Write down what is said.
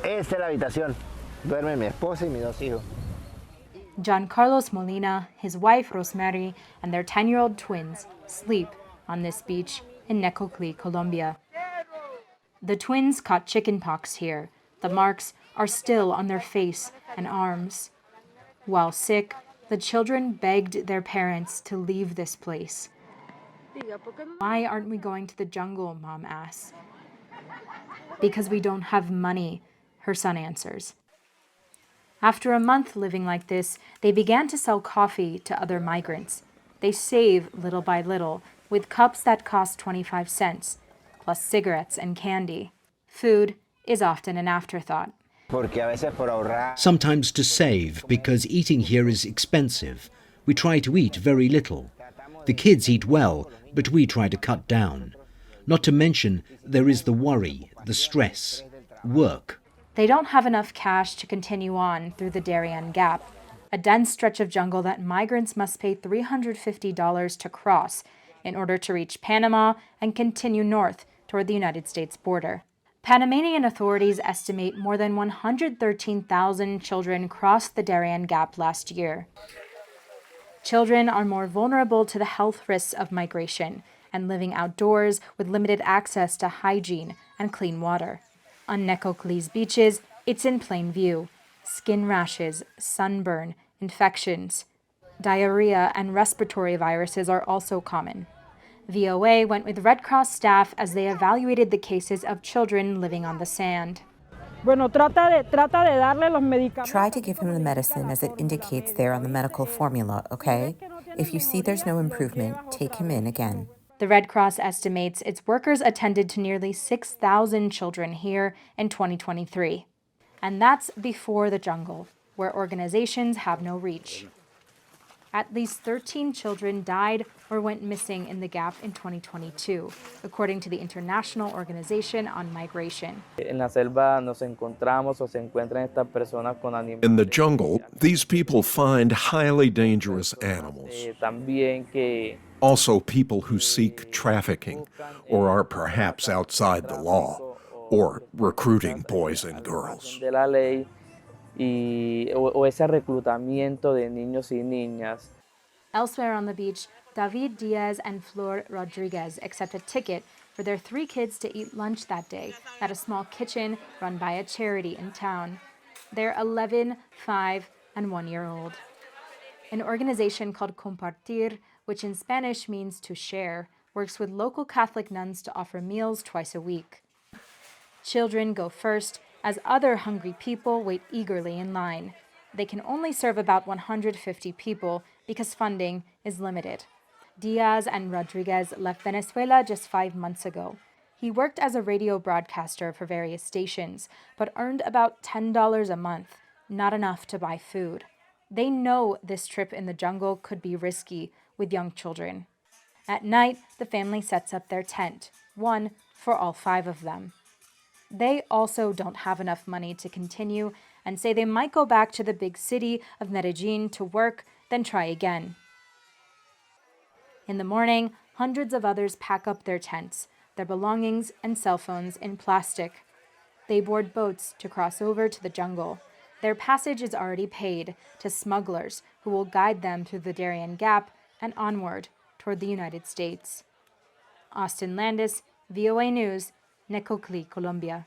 Esta es la habitación. Duermen mi esposa y mis dos hijos. John Carlos Molina, his wife Rosemary, and their 10-year-old twins sleep on this beach in Necoclí, Colombia. The twins caught chickenpox here. The marks are still on their face and arms. While sick, the children begged their parents to leave this place. Why aren't we going to the jungle, Mom asks. Because we don't have money, her son answers. After a month living like this, they began to sell coffee to other migrants. They save little by little, with cups that cost 25 cents, plus cigarettes and candy. Food is often an afterthought. Sometimes to save, because eating here is expensive. We try to eat very little. The kids eat well, but we try to cut down. Not to mention, there is the worry, the stress, work. They don't have enough cash to continue on through the Darien Gap, a dense stretch of jungle that migrants must pay $350 to cross in order to reach Panama and continue north toward the United States border. Panamanian authorities estimate more than 113,000 children crossed the Darien Gap last year. Children are more vulnerable to the health risks of migration and living outdoors with limited access to hygiene and clean water. On Necoclí's beaches, it's in plain view. Skin rashes, sunburn, infections, diarrhea, and respiratory viruses are also common. VOA went with Red Cross staff as they evaluated the cases of children living on the sand. Try to give him the medicine as it indicates there on the medical formula, okay? If you see there's no improvement, take him in again. The Red Cross estimates its workers attended to nearly 6,000 children here in 2023. And that's before the jungle, where organizations have no reach. At least 13 children died or went missing in the gap in 2022, according to the International Organization on Migration. In the jungle, these people find highly dangerous animals. Also people who seek trafficking or are perhaps outside the law or recruiting boys and girls. Elsewhere on the beach, David Diaz and Flor Rodriguez accept a ticket for their 3 kids to eat lunch that day at a small kitchen run by a charity in town. They're 11, 5, and 1-year-old. An organization called Compartir, which in Spanish means to share, works with local Catholic nuns to offer meals twice a week. Children go first, as other hungry people wait eagerly in line. They can only serve about 150 people because funding is limited. Diaz and Rodriguez left Venezuela just 5 months ago. He worked as a radio broadcaster for various stations, but earned about $10 a month, not enough to buy food. They know this trip in the jungle could be risky with young children. At night, the family sets up their tent, one for all 5 of them. They also don't have enough money to continue and say they might go back to the big city of Medellín to work, then try again. In the morning, hundreds of others pack up their tents, their belongings and cell phones in plastic. They board boats to cross over to the jungle. Their passage is already paid to smugglers who will guide them through the Darien Gap and onward toward the United States. Austin Landis, VOA News, Necoclí, Colombia.